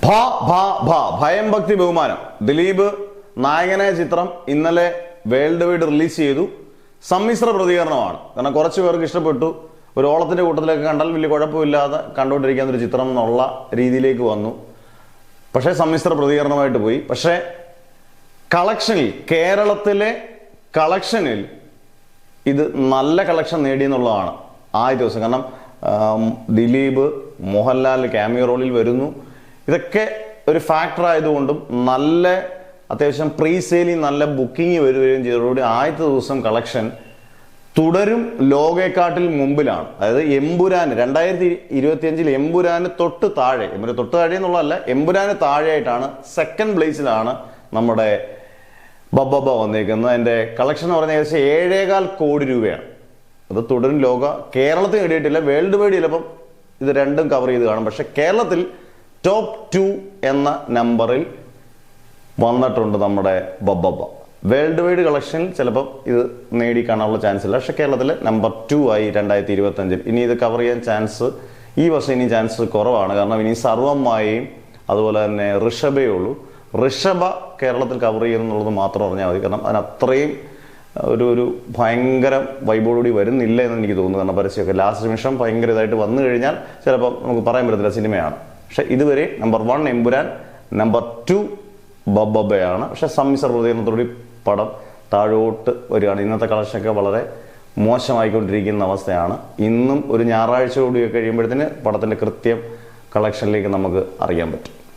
ഭാ ഭാ ഭാ ഭയം ഭക്തി ബഹുമാനം. ദിലീപ് നായകനായ ചിത്രം ഇന്നലെ വേൾഡ് വൈഡ് റിലീസ് ചെയ്തു. സമ്മിശ്ര പ്രതികരണമാണ്. കാരണം കുറച്ച് പേർക്ക് ഇഷ്ടപ്പെട്ടു. ഒരു ഓളത്തിന്റെ കൂട്ടത്തിലേക്ക് കണ്ടാൽ വലിയ കുഴപ്പമില്ലാതെ കണ്ടുകൊണ്ടിരിക്കുന്ന ഒരു ചിത്രം എന്നുള്ള രീതിയിലേക്ക് വന്നു. പക്ഷേ സമ്മിശ്ര പ്രതികരണമായിട്ട് പോയി. പക്ഷേ കളക്ഷനിൽ, കേരളത്തിലെ കളക്ഷനിൽ ഇത് നല്ല കളക്ഷൻ നേടിയെന്നുള്ളതാണ് ആദ്യ ദിവസം. കാരണം ദിലീപ്, മോഹൻലാൽ ക്യാമിയോ റോളിൽ വരുന്നു. ഇതൊക്കെ ഒരു ഫാക്ടർ ആയതുകൊണ്ടും നല്ല അത്യാവശ്യം പ്രീ സെയിലിംഗ്, നല്ല ബുക്കിംഗ് വരികയും ചെയ്തതോടുകൂടി ആദ്യത്തെ ദിവസം കളക്ഷൻ തുടരും ലോകേക്കാട്ടിൽ മുമ്പിലാണ്. അതായത് എമ്പുരാന് 2025 എമ്പുരാന് തൊട്ട് താഴെ എന്നുള്ളതല്ല, എമ്പുരാന് താഴെയായിട്ടാണ് സെക്കൻഡ് പ്ലേസിലാണ് നമ്മുടെ ബബ്ബ വന്നേക്കുന്നത്. അതിന്റെ കളക്ഷൻ എന്ന് പറഞ്ഞാൽ ഏകദേശം 7.25 കോടി രൂപയാണ്. അത് തുടരും ലോക, കേരളത്തിൽ നേടിയിട്ടില്ല. വേൾഡ് വൈഡ് ചിലപ്പം ഇത് രണ്ടും കവർ ചെയ്ത് കാണും. പക്ഷെ കേരളത്തിൽ ടോപ്പ് 2 എന്ന നമ്പറിൽ വന്നിട്ടുണ്ട് നമ്മുടെ ബബ്ബ. വേൾഡ് വൈഡ് കളക്ഷനിൽ ചിലപ്പം ഇത് നേടിക്കാണാനുള്ള ചാൻസ് ഇല്ല. പക്ഷെ കേരളത്തിൽ നമ്പർ 2 ആയി 2025. ഇനി ഇത് കവർ ചെയ്യാൻ ചാൻസ് ഈ വർഷം ഇനി ചാൻസ് കുറവാണ്. കാരണം ഇനി സർവമായും അതുപോലെ തന്നെ ഋഷഭയേ ഉള്ളൂ. ഋഷഭ കേരളത്തിൽ കവർ ചെയ്യുന്നുള്ളത് മാത്രം അറിഞ്ഞാൽ മതി. കാരണം അതിനത്രയും ഒരു ഭയങ്കര വൈബോടുകൂടി വരുന്നില്ല എന്ന് എനിക്ക് തോന്നുന്നു. കാരണം പരസ്യമൊക്കെ ലാസ്റ്റ് നിമിഷം ഭയങ്കര ഇതായിട്ട് വന്നു കഴിഞ്ഞാൽ ചിലപ്പോൾ നമുക്ക് പറയാൻ പറ്റത്തില്ല സിനിമയാണ്. പക്ഷെ ഇതുവരെ നമ്പർ 1 എമ്പുരാൻ, നമ്പർ 2 ബബ്ബയാണ്. പക്ഷെ സമ്മിശ്ര പ്രതികരണത്തോടുകൂടി പടം താഴോട്ട് വരികയാണ്. ഇന്നത്തെ കളക്ഷനൊക്കെ വളരെ മോശമായിക്കൊണ്ടിരിക്കുന്ന അവസ്ഥയാണ്. ഇന്നും ഒരു ഞായറാഴ്ച കൂടി കഴിയുമ്പോഴത്തേന് പടത്തിന്റെ കൃത്യം കളക്ഷനിലേക്ക് നമുക്ക് അറിയാൻ പറ്റും.